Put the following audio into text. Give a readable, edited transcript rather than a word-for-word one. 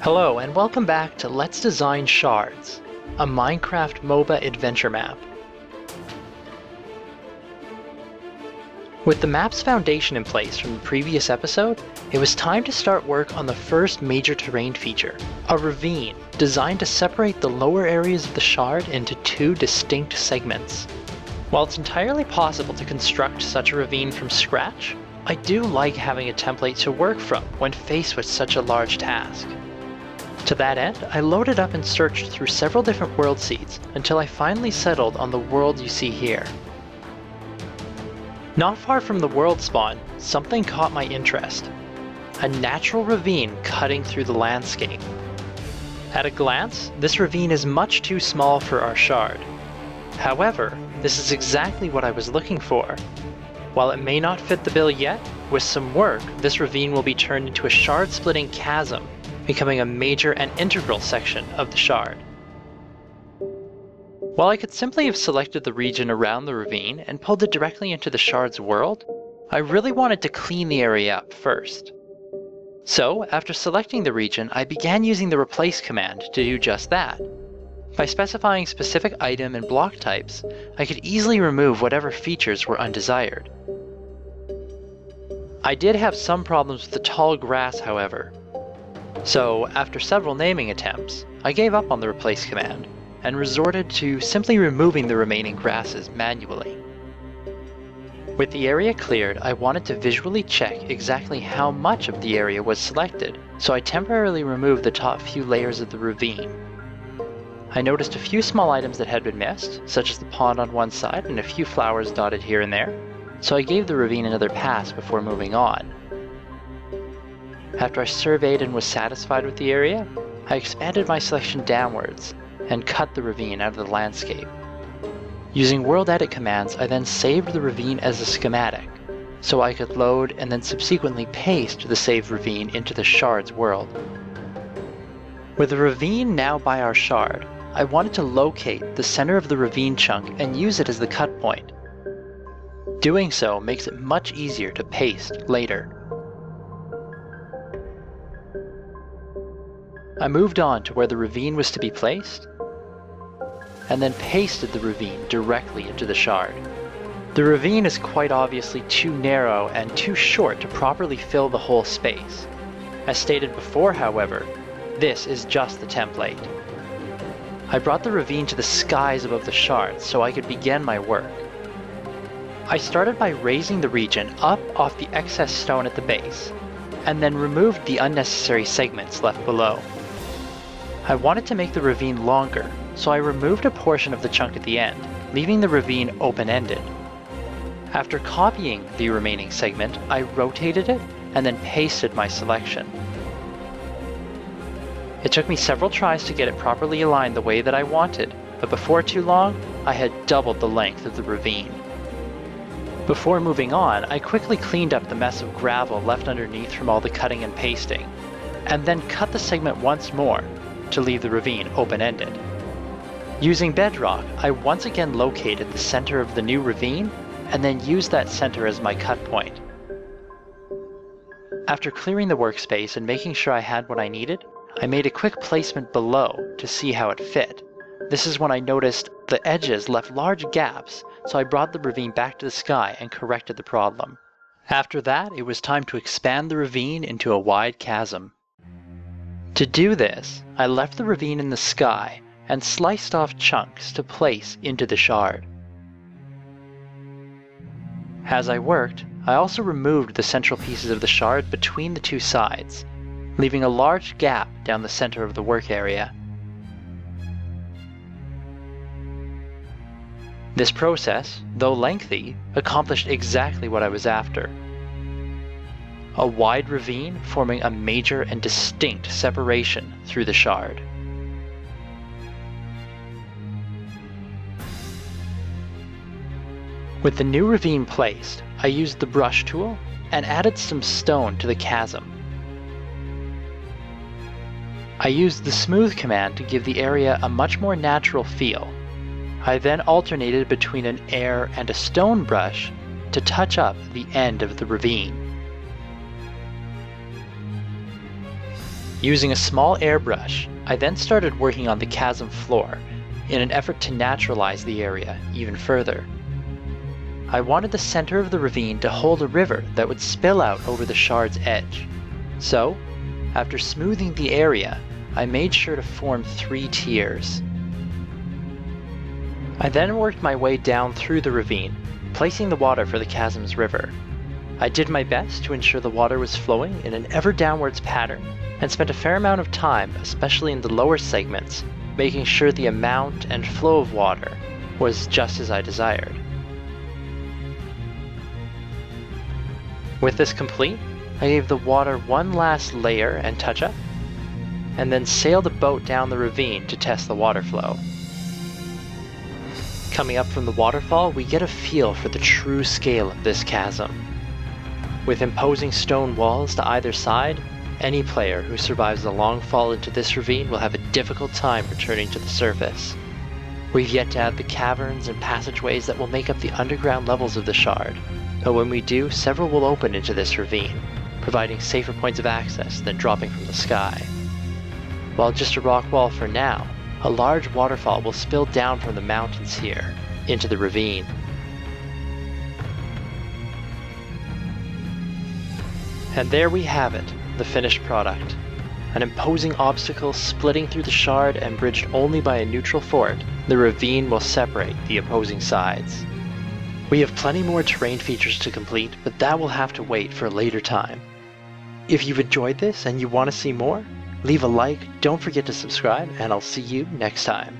Hello and welcome back to Let's Design Shards, a Minecraft MOBA adventure map. With the map's foundation in place from the previous episode, it was time to start work on the first major terrain feature, a ravine designed to separate the lower areas of the shard into two distinct segments. While it's entirely possible to construct such a ravine from scratch, I do like having a template to work from when faced with such a large task. To that end, I loaded up and searched through several different world seeds until I finally settled on the world you see here. Not far from the world spawn, something caught my interest. A natural ravine cutting through the landscape. At a glance, this ravine is much too small for our shard. However, this is exactly what I was looking for. While it may not fit the bill yet, with some work, this ravine will be turned into a shard-splitting chasm, becoming a major and integral section of the shard. While I could simply have selected the region around the ravine and pulled it directly into the shard's world, I really wanted to clean the area up first. So, after selecting the region, I began using the replace command to do just that. By specifying specific item and block types, I could easily remove whatever features were undesired. I did have some problems with the tall grass, however. So, after several naming attempts, I gave up on the replace command and resorted to simply removing the remaining grasses manually. With the area cleared, I wanted to visually check exactly how much of the area was selected, so I temporarily removed the top few layers of the ravine. I noticed a few small items that had been missed, such as the pond on one side and a few flowers dotted here and there, so I gave the ravine another pass before moving on. After I surveyed and was satisfied with the area, I expanded my selection downwards and cut the ravine out of the landscape. Using world edit commands, I then saved the ravine as a schematic, so I could load and then subsequently paste the saved ravine into the shard's world. With the ravine now by our shard, I wanted to locate the center of the ravine chunk and use it as the cut point. Doing so makes it much easier to paste later. I moved on to where the ravine was to be placed, and then pasted the ravine directly into the shard. The ravine is quite obviously too narrow and too short to properly fill the whole space. As stated before, however, this is just the template. I brought the ravine to the skies above the shard so I could begin my work. I started by raising the region up off the excess stone at the base, and then removed the unnecessary segments left below. I wanted to make the ravine longer, so I removed a portion of the chunk at the end, leaving the ravine open-ended. After copying the remaining segment, I rotated it and then pasted my selection. It took me several tries to get it properly aligned the way that I wanted, but before too long, I had doubled the length of the ravine. Before moving on, I quickly cleaned up the mess of gravel left underneath from all the cutting and pasting, and then cut the segment once more to leave the ravine open-ended. Using bedrock, I once again located the center of the new ravine, and then used that center as my cut point. After clearing the workspace and making sure I had what I needed, I made a quick placement below to see how it fit. This is when I noticed the edges left large gaps, so I brought the ravine back to the sky and corrected the problem. After that, it was time to expand the ravine into a wide chasm. To do this, I left the ravine in the sky and sliced off chunks to place into the shard. As I worked, I also removed the central pieces of the shard between the two sides, leaving a large gap down the center of the work area. This process, though lengthy, accomplished exactly what I was after. A wide ravine forming a major and distinct separation through the shard. With the new ravine placed, I used the brush tool and added some stone to the chasm. I used the smooth command to give the area a much more natural feel. I then alternated between an air and a stone brush to touch up the end of the ravine. Using a small airbrush, I then started working on the chasm floor in an effort to naturalize the area even further. I wanted the center of the ravine to hold a river that would spill out over the shard's edge. So, after smoothing the area, I made sure to form 3 tiers. I then worked my way down through the ravine, placing the water for the chasm's river. I did my best to ensure the water was flowing in an ever downwards pattern, and spent a fair amount of time, especially in the lower segments, making sure the amount and flow of water was just as I desired. With this complete, I gave the water one last layer and touch-up, and then sailed a boat down the ravine to test the water flow. Coming up from the waterfall, we get a feel for the true scale of this chasm. With imposing stone walls to either side, any player who survives a long fall into this ravine will have a difficult time returning to the surface. We've yet to add the caverns and passageways that will make up the underground levels of the shard, but when we do, several will open into this ravine, providing safer points of access than dropping from the sky. While just a rock wall for now, a large waterfall will spill down from the mountains here into the ravine. And there we have it, the finished product. An imposing obstacle splitting through the shard and bridged only by a neutral fort, the ravine will separate the opposing sides. We have plenty more terrain features to complete, but that will have to wait for a later time. If you've enjoyed this and you want to see more, leave a like, don't forget to subscribe, and I'll see you next time.